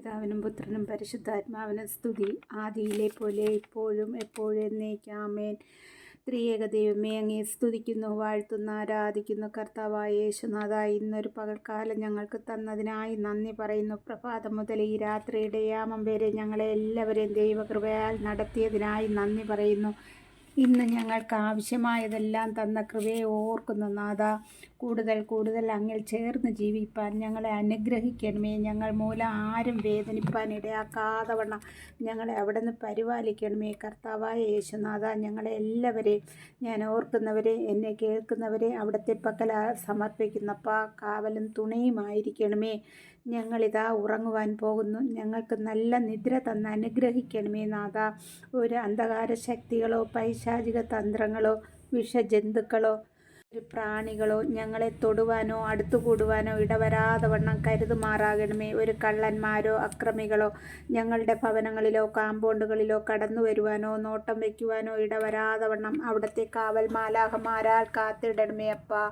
പിതാവിനും പുത്രനും പരിശുദ്ധാത്മാവിനും സ്തുതി, ആദിയിലെ പോലെ ഇപ്പോഴും എപ്പോഴും എന്നേക്കും ആമേൻ. ത്രിയേക ദൈവമേ, അങ്ങേ സ്തുതിക്കുന്നു, വാഴ്ത്തുന്നു, ആരാധിക്കുന്നു. കർത്താവായ യേശുനാഥ, ഇന്നൊരു പകൽക്കാലം ഞങ്ങൾക്ക് തന്നതിനായി നന്ദി പറയുന്നു. പ്രഭാതം മുതൽ ഈ രാത്രിയുടെ യാമം വരെ ഞങ്ങളെ എല്ലാവരെയും ദൈവകൃപയാൽ നടത്തിയതിനായി നന്ദി പറയുന്നു. ഇന്ന് ഞങ്ങൾക്ക് ആവശ്യമായതെല്ലാം തന്ന കൃപയെ ഓർക്കുന്നു നാഥ. കൂടുതൽ കൂടുതൽ അങ്ങിൽ ചേർന്ന് ജീവിപ്പാൻ ഞങ്ങളെ അനുഗ്രഹിക്കണമേ. ഞങ്ങൾ മൂലം ആരും വേദനിപ്പാൻ ഇടയാക്കാതെ വണ്ണം ഞങ്ങളെ അവിടെ നിന്ന് പരിപാലിക്കണമേ. കർത്താവായ യേശുനാഥ, ഞങ്ങളെ എല്ലാവരെയും, ഞാൻ ഓർക്കുന്നവരെ, എന്നെ കേൾക്കുന്നവരെ അവിടുത്തെ പക്കൽ സമർപ്പിക്കുന്നപ്പാ. കാവലും തുണയുമായിരിക്കണമേ. ഞങ്ങളിതാ ഉറങ്ങുവാൻ പോകുന്നു. ഞങ്ങൾക്ക് നല്ല നിദ്ര തന്ന് അനുഗ്രഹിക്കണമേ നാഥ. ഒരു അന്ധകാര ശക്തികളോ പൈശാചിക തന്ത്രങ്ങളോ വിഷജന്തുക്കളോ പ്രാണികളോ ഞങ്ങളെ തൊടുവാനോ അടുത്തുകൂടുവാനോ ഇടവരാതെ വണ്ണം കരുതുമാറാകണമേ. ഒരു കള്ളന്മാരോ അക്രമികളോ ഞങ്ങളുടെ ഭവനങ്ങളിലോ കാമ്പൗണ്ടുകളിലോ കടന്നു വരുവാനോ നോട്ടം വയ്ക്കുവാനോ ഇടവരാതെ വണ്ണം അവിടുത്തെ കാവൽ മാലാഖമാരാൽ കാത്തിടണമേ അപ്പാ.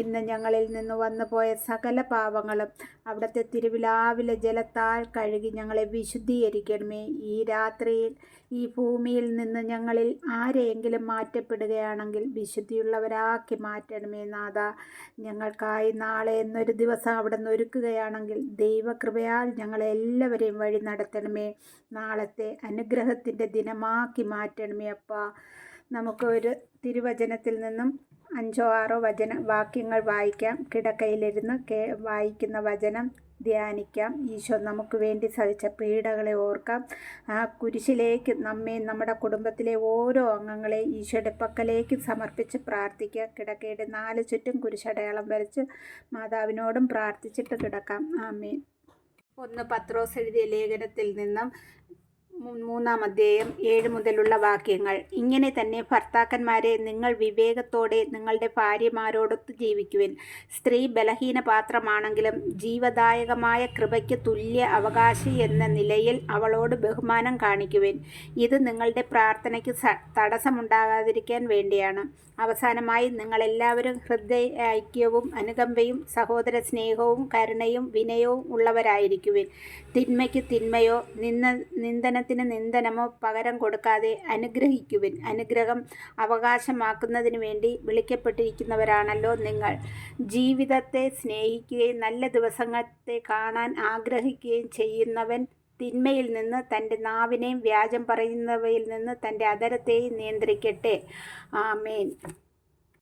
ഇന്ന് ഞങ്ങളിൽ നിന്ന് വന്നു പോയ സകല പാപങ്ങളും അവിടുത്തെ തിരുവിലാവിലെ ജലത്താൽ കഴുകി ഞങ്ങളെ വിശുദ്ധീകരിക്കണമേ. ഈ രാത്രിയിൽ ഈ ഭൂമിയിൽ നിന്ന് ഞങ്ങളിൽ ആരെയെങ്കിലും മാറ്റപ്പെടുകയാണെങ്കിൽ വിശുദ്ധിയുള്ളവരാക്കി മാറ്റണമേ നാഥ. ഞങ്ങൾക്കായി നാളെ എന്നൊരു ദിവസം അവിടെ നിന്ന് ഒരുക്കുകയാണെങ്കിൽ ദൈവകൃപയാൽ ഞങ്ങളെല്ലാവരെയും വഴി നടത്തണമേ. നാളത്തെ അനുഗ്രഹത്തിൻ്റെ ദിനമാക്കി മാറ്റണമേ അപ്പാ. നമുക്ക് ഒരു തിരുവചനത്തിൽ നിന്നും 5-6 വാക്യങ്ങൾ വായിക്കാം. കിടക്കയിലിരുന്ന് വായിക്കുന്ന വചനം ധ്യാനിക്കാം. ഈശോ നമുക്ക് വേണ്ടി സഹിച്ച പീഡകളെ ഓർക്കാം. ആ കുരിശിലേക്ക് നമ്മെ, നമ്മുടെ കുടുംബത്തിലെ ഓരോ അംഗങ്ങളെ ഈശോയുടെ പക്കലേക്ക് സമർപ്പിച്ച് പ്രാർത്ഥിക്കുക. കിടക്കയുടെ 4 ചുറ്റും കുരിശടയാളം വരച്ച് മാതാവിനോടും പ്രാർത്ഥിച്ചിട്ട് കിടക്കാം. ആമേൻ. 1 പത്രോസ് എഴുതിയ ലേഖനത്തിൽ നിന്നും 3-ാം അധ്യായം 7 മുതലുള്ള വാക്യങ്ങൾ. ഇങ്ങനെ തന്നെ ഭർത്താക്കന്മാരെ, നിങ്ങൾ വിവേകത്തോടെ നിങ്ങളുടെ ഭാര്യമാരോടൊത്ത് ജീവിക്കുവിൻ. സ്ത്രീ ബലഹീന പാത്രമാണെങ്കിലും ജീവദായകമായ കൃപയ്ക്ക് തുല്യ അവകാശി എന്ന നിലയിൽ അവളോട് ബഹുമാനം കാണിക്കുവിൻ. ഇത് നിങ്ങളുടെ പ്രാർത്ഥനയ്ക്ക് തടസ്സമുണ്ടാകാതിരിക്കാൻ വേണ്ടിയാണ്. അവസാനമായി, നിങ്ങളെല്ലാവരും ഹൃദയ ഐക്യവും അനുകമ്പയും സഹോദര സ്നേഹവും കരുണയും വിനയവും ഉള്ളവരായിരിക്കുവിൻ. തിന്മയ്ക്ക് തിന്മയോ നിന്ദനത്തിന് നിന്ദനമോ പകരം കൊടുക്കാതെ അനുഗ്രഹിക്കുവിൻ. അനുഗ്രഹം അവകാശമാക്കുന്നതിന് വേണ്ടി വിളിക്കപ്പെട്ടിരിക്കുന്നവരാണല്ലോ നിങ്ങൾ. ജീവിതത്തെ സ്നേഹിക്കുകയും നല്ല ദിവസത്തെ കാണാൻ ആഗ്രഹിക്കുകയും ചെയ്യുന്നവൻ തിന്മയിൽ നിന്ന് തൻ്റെ നാവിനെയും വ്യാജം പറയുന്നവയിൽ നിന്ന് തൻ്റെ അധരത്തെയും നിയന്ത്രിക്കട്ടെ. ആമേൻ.